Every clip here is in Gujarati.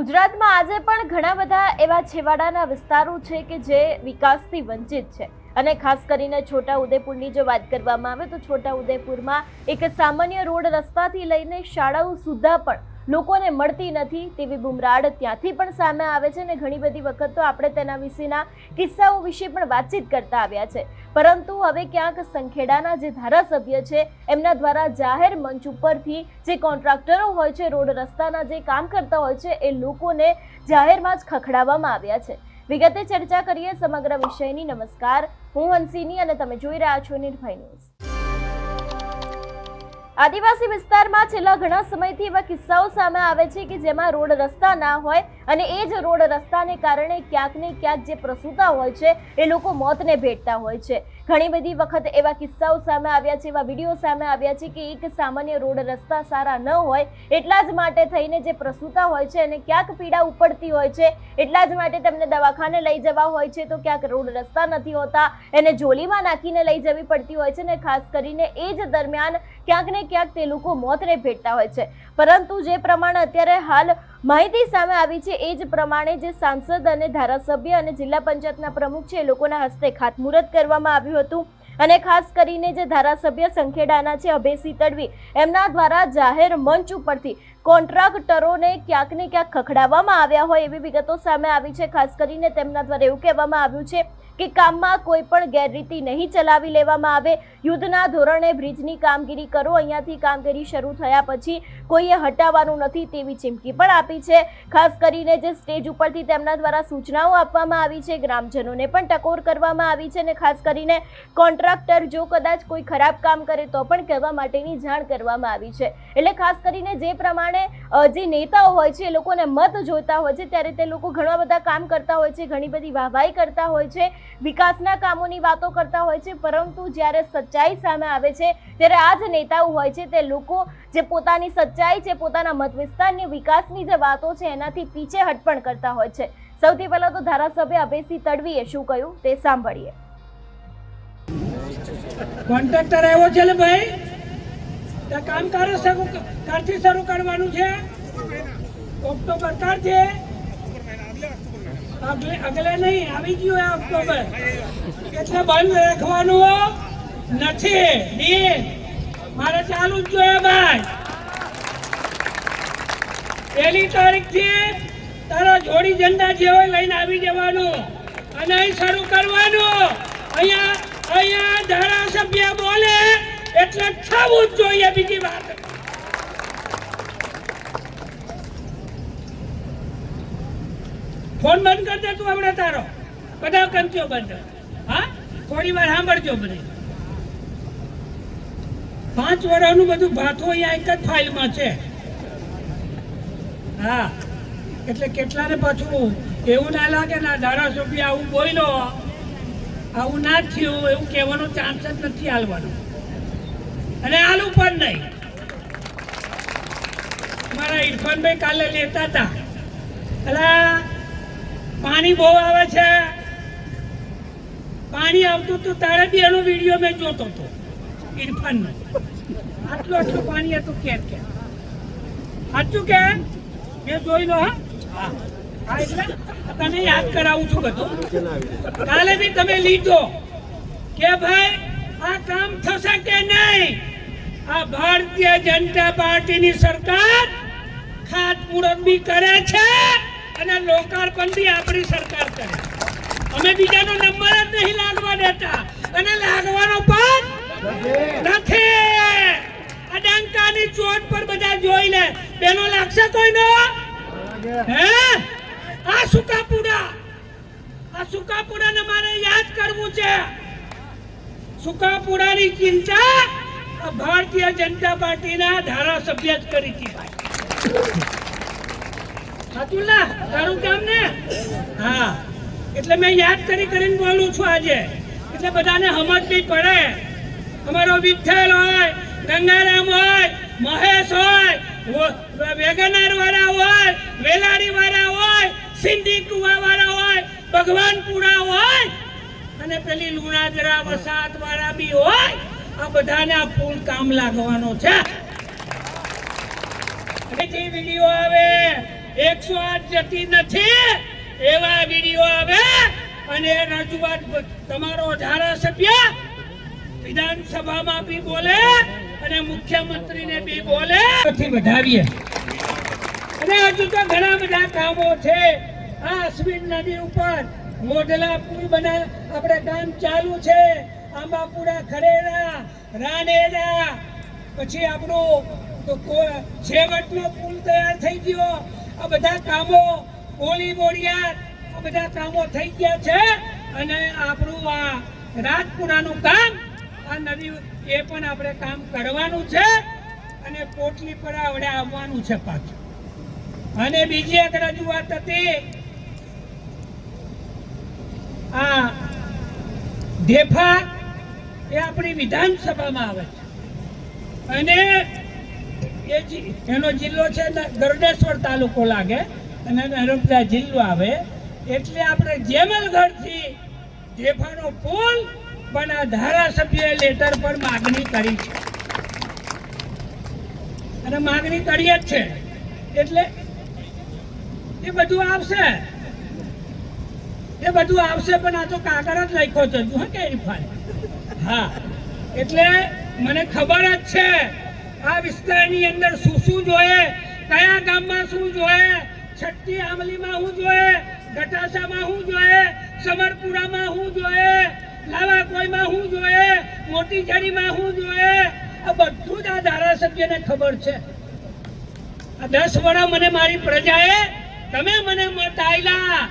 ગુજરાતમાં આજે પણ ઘણા બધા એવા છેવાડાના વિસ્તારો છે કે જે વિકાસથી વંચિત છે અને ખાસ કરીને છોટા ઉદેપુરની જો વાત કરવામાં આવે તો છોટા ઉદેપુરમાં એક સામાન્ય રોડ રસ્તાથી લઈને શાળાઓ સુધા પણ લોકોને મળતી નથી તેવી બુમરાડ ત્યાંથી પણ સામે આવે છે અને ઘણી બધી વખત તો આપણે તેના વિશેના કિસ્સાઓ વિશે પણ વાતચીત કરતા આવ્યા છે, પરંતુ હવે ક્યાંક સંખેડાના જે ધારાસભ્ય છે એમના દ્વારા જાહેર મંચ ઉપરથી જે કોન્ટ્રાક્ટરો હોય છે, રોડ રસ્તાના જે કામ કરતા હોય છે એ લોકોને જાહેરમાં જ ખખડાવવામાં આવ્યા છે। વિગતે ચર્ચા કરીએ સમગ્ર વિષયની। નમસ્કાર, હું હંસિની અને તમે જોઈ રહ્યા છો નિર્ભય ન્યૂઝ। આદિવાસી વિસ્તારમાં છેલ્લા ઘણા સમયથી એવા કિસ્સાઓ સામે આવે છે કે જેમાં રોડ રસ્તા ના હોય અને એ જ રોડ રસ્તાને કારણે ક્યાંક ને ક્યાંક જે પ્રસૂતા હોય છે એ લોકો મોતને ભેટતા હોય છે। ઘણી બધી વખત એવા કિસ્સાઓ સામે આવ્યા છે, એવા વિડીયો સામે આવ્યા છે કે એક સામાન્ય રોડ રસ્તા સારા ન હોય એટલા જ માટે થઈને જે પ્રસૂતા હોય છે અને ક્યાંક પીડા ઉપડતી હોય છે, એટલા જ માટે તેમને દવાખાને લઈ જવા હોય છે તો ક્યાંક રોડ રસ્તા નથી હોતા, એને જોલીમાં નાખીને લઈ જવી પડતી હોય છે અને ખાસ કરીને એ જ દરમિયાન ક્યાંક ને ક્યાંક તે લોકો મોતને ભેટતા હોય છે। પરંતુ જે પ્રમાણે અત્યારે હાલ માહિતી સામે આવી છે એ જ પ્રમાણે જે સાંસદ અને ધારાસભ્ય અને જિલ્લા પંચાયતના પ્રમુખ છે એ લોકોના હસ્તે ખાતમુહૂર્ત કરવામાં આવ્યું હતું અને ખાસ કરીને જે ધારાસભ્ય સંખેડાના છે અભયસિંહ તડવી એમના દ્વારા જાહેર મંચ ઉપરથી કોન્ટ્રાક્ટરોને ક્યાંક ને ક્યાંક ખખડાવવામાં આવ્યા હોય એવી વિગતો સામે આવી છે। ખાસ કરીને તેમના દ્વારા એવું કહેવામાં આવ્યું છે કે કામમાં કોઈ પણ ગેરરીતિ નહીં ચલાવી લેવામાં આવે, યુદ્ધના ધોરણે બ્રિજની કામગીરી કરો, અહીંયાથી કામગીરી શરૂ થયા પછી કોઈએ હટાવવાનું નથી તેવી ચીમકી પણ આપી છે। ખાસ કરીને જે સ્ટેજ ઉપરથી તેમના દ્વારા સૂચનાઓ આપવામાં આવી છે, ગ્રામજનોને પણ ટકોર કરવામાં આવી છે અને ખાસ કરીને કોન્ટ્રાક્ટર જો કદાચ કોઈ ખરાબ કામ કરે તો પણ કહેવા માટેની જાણ કરવામાં આવી છે। એટલે ખાસ કરીને જે પ્રમાણે જે નેતાઓ હોય છે એ લોકોને મત જોઈતા હોય છે ત્યારે તે લોકો ઘણા બધા કામ કરતા હોય છે, ઘણી બધી વાહવાહી કરતા હોય છે, વિકાસના કામોની વાતો કરતા હોય છે, પરંતુ જ્યારે સચ્ચાઈ સામે આવે છે ત્યારે આ જ નેતાઓ હોય છે તે લોકો જે પોતાની સચ્ચાઈ છે, પોતાના મત વિસ્તારની વિકાસની જે વાતો છે એનાથી પીછેહટ પણ કરતા હોય છે। સૌથી પહેલા તો ધારાસભ્ય અભયસિંહ તડવીએ શું કહ્યું તે સાંભળીએ। કોન્ટ્રાક્ટર આવ્યો છે ને ભાઈ, તે કામ કારથી શરૂ કરવાનું છે, ઓક્ટોબર કારથી અગલે નહીં આવી ગયું ઓક્ટોબર, એટલે બંધ રાખવાનું નથી, મારે ચાલુ જ જોઈએ ભાઈ। 1લી તારીખથી તારા જોડી ઝંડા જે હોય લઈને આવી જવાનું અને અહીં શરૂ કરવાનું। અહીંયા ધારાસભ્ય બોલે એટલે થવું જ જોઈએ, બીજી વાત ફોન બંધ કરી દે તું હમણાં, તારો બધા કંચો બંધ। હા, થોડી વાર સાંભળજો બધે। 5 વર્ષનું બધું ભાથું અહીંયા એક જ ફાઇલમાં છે। હા, એટલે કેટલાને પાછું એવું ના લાગે ના ધારાસભ્ય આવું બોલ્યો, આવું ના થયું એવું કહેવાનો ચાન્સ જ નથી હાલવાનો અને હાલું પણ નહીં। મારા ઇરફાનભાઈ કાલે લેતા હતા, અલા પાણી બહુ આવે છે, પાણી આવતું હતું તારે બી એનો વિડીયો મેં જોતો હતો ઇરફાનનો, આટલું પાણી હતું કે સાચું કે મેં જોઈ લો। હા, એટલે તને યાદ કરાવું છું બધું। કાલે બી તમે લીધો કે ભાઈ આ કામ થશે કે નહીં। આ ભારતીય જનતા પાર્ટીની સરકાર ખાતમુહૂર્ત બી કરે છે અને લોકાર્પણ બી આપણી સરકાર કરે। અમે બીજાનો નંબર જ નહીં લાગવા દેતા અને લાગવાનો પણ નથી। આ ડંકાની ચોટ પર બધા જોઈ લે, બેનો લાગશે કોઈનો? હે, આ સુકાપુડાને મારે યાદ કરવું છે। સુકાપુડાની ચિંતા ભારતીય જનતા પાર્ટીના ધારાસભ્ય જ કરી હતી ભાઈ, સાચું ના તારું કામ ને? હા, એટલે મેં યાદ કરીને બોલું છું આજે, એટલે બધાને સમજ બી પડે। અમારો વિઠ્ઠલ હોય, ગંગારામ હોય, મહેશ હોય, વેગનાર વાળા હોય, વેલાડી વાળા હોય, સિંધી કુવા વાળા હોય, ભગવાનપુરા હોય અને પેલી લુણાદરા વસાત વાળા બી હોય, આ બધાને આ પુલ કામ લાગવાનો છે। વિડીયો આવે 108 જતી નથી એવા વિડીયો આવે અને રજૂઆત તમારો ધારાસભ્ય વિધાનસભામાં બી બોલે અને મુખ્યમંત્રીને બી બોલે વધાવીએ. અને હજુ તો ઘણા બધા કામો છે. આ અશ્વિન નદી ઉપર મોઢલા પુલ આપણે કામ ચાલુ છે. આંબાપુરા, ખરેરા, રાનેરા, પછી આપણું છેવટનો પુલ તૈયાર થઈ ગયો. આ બધા કામો કોલી બોરિયાર આ બધા કામો થઈ ગયા છે. અને આપણું આ રાજપુરાનું કામ આ નદી એ પણ આપણે કામ કરવાનું છે. અને પોટલી પર આવડે આવવાનું છે પાછું. અને બીજી એક રજૂઆત હતી આ ઢેફા એ આપણી વિધાનસભામાં આવે છે અને એનો જિલ્લો છે ગરડેશ્વર તાલુકો લાગે અને નર્મદા જિલ્લો આવે. એટલે આપણે જેમલગઢથી ઢેફાનો પુલ પણ આ ધારાસભ્યએ લેટર પર માગણી કરી છે અને માગણી કરીએ જ છે. એટલે એ બધું આવશે પણ આ તો કાગળ જ લખ્યો છે હજુ. કે ઇરફાન હા એટલે મને ખબર જ છે આ વિસ્તારની અંદર શું જોઈએ, કયા ગામમાં શું જોઈએ, છઠ્ઠી આમલીમાં શું જોઈએ, ગટાસામાં શું જોઈએ, સમરપુરામાં શું જોઈએ, લાવાકોઈમાં શું જોઈએ, મોટી ઝાડીમાં શું જોઈએ. આ બધું જ આ ધારાસભ્યને ખબર છે. આ 10 વર્ષ મને મારી પ્રજાએ તમે મને મત આલ્યા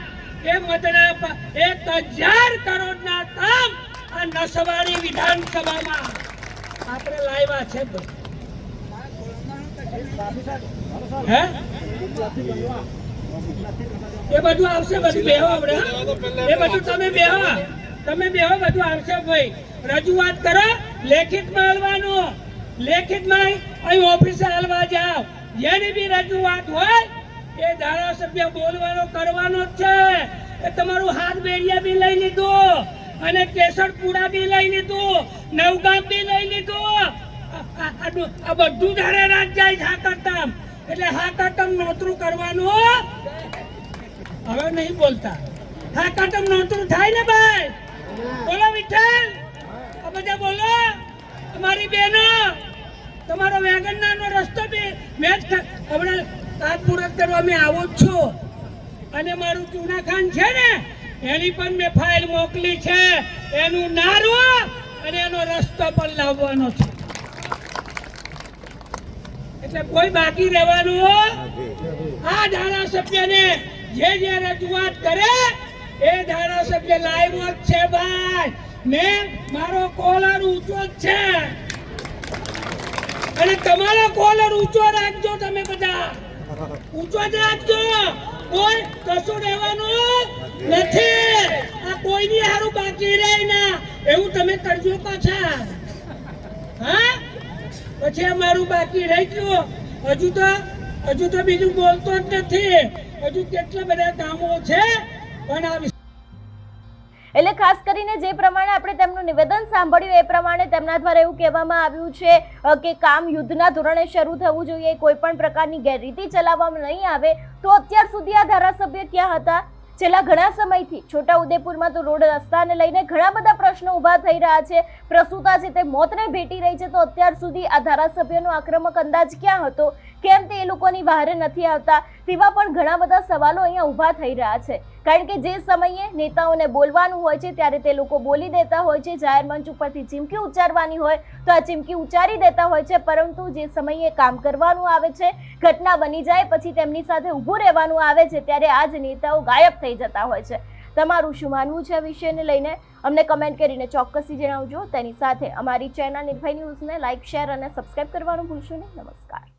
એ મતના 1000 કરોડના કામ આ નસવાડી વિધાનસભામાં આપણે લાવ્યા છે. હે એ બધું આવશે. બધું બેહો આપણે. એ બધું તમે બેહો બધું આવશે. ભાઈ રજૂઆત કરો, લેખિતમાં આલવાનું. લેખિતમાં અહીં ઓફિસે આલવા જાઓ. જેની બી રજૂઆત હોય એ ધારાસભ્ય બોલવાનો કરવાનો જ છે. એ તમારું હાથ બેડિયા બી લઈ લીધું અને કેસરપુરા બી લઈ લીધું, નવગામ બી લઈ લીધું. આ બધું ધારે રાત જાય હાકરતમ. એટલે હાકરતમ નોતરું કરવાનું. હવે નહીં બોલતા. હાકરતમ નોતરું થાય ને ભાઈ. બોલો વિઠ્ઠલ. આ બધા બોલો. તમારી બહેનો તમારો વેગનનો રસ્તો બી મેચ હમણાં તાત્પુરત કરવા મેં આવું જ છું. અને મારું ચૂના ખાન છે ને એની પણ મેં ફાઇલ મોકલી છે. એનું નારું અને એનો રસ્તો પણ લાવવાનો છે. એટલે કોઈ બાકી રહેવાનું આ ધારાસભ્યને જે રજૂઆત કરે એ ધારાસભ્ય લાવ્યો જ છે ભાઈ. મેં મારો કોલર ઊંચો જ છે અને તમારો કોલર ઊંચો રાખજો. તમે બધા ઊંચો જ રાખજો. કોઈ કશું રહેવાનું નથી. આ કોઈની હારું બાકી રહે ના એવું તમે કરજો પાછા. હા પછી અમારું બાકી રહી ગયું. હજુ તો બીજું બોલતો જ નથી. હજુ કેટલા બધા કામો છે પણ આ એટલે ખાસ કરીને જે પ્રમાણે આપણે તેમનું નિવેદન સાંભળ્યું એ પ્રમાણે તેમના દ્વારા એવું કહેવામાં આવ્યું છે કે કામ યુદ્ધના ધોરણે શરૂ થવું જોઈએ, કોઈ પણ પ્રકારની ગેરરીતિ ચલાવવામાં નહીં આવે. તો અત્યાર સુધી આ ધારાસભ્ય ક્યાં હતા? છેલ્લા ઘણા સમયથી છોટાઉદેપુરમાં તો રોડ રસ્તાને લઈને ઘણા બધા પ્રશ્નો ઊભા થઈ રહ્યા છે. પ્રસૂતા છે તે મોતને ભેટી રહી છે. તો અત્યાર સુધી આ ધારાસભ્યનો આક્રમક અંદાજ ક્યાં હતો? કેમ તે એ લોકોની બહારે નથી આવતા? તેવા પણ ઘણા બધા સવાલો અહીંયા ઊભા થઈ રહ્યા છે. કારણ કે જે સમયે નેતાઓને બોલવાનું હોય છે ત્યારે તે લોકો બોલી દેતા હોય છે. જાહેર મંચ ઉપરથી ચીમકી ઉચ્ચારવાની હોય તો આ ચીમકી ઉચ્ચારી દેતા હોય છે. પરંતુ જે સમયે કામ કરવાનું આવે છે, ઘટના બની જાય પછી તેમની સાથે ઊભું રહેવાનું આવે છે ત્યારે આ જ નેતાઓ ગાયબ થઈ જતા હોય છે. તમારું શું માનવું છે આ વિષયને લઈને અમને કમેન્ટ કરીને ચોક્કસથી જણાવજો. તેની સાથે અમારી ચેનલ નિર્ભય ન્યૂઝને લાઇક, શેર અને સબસ્ક્રાઇબ કરવાનું ભૂલશો નહીં. નમસ્કાર.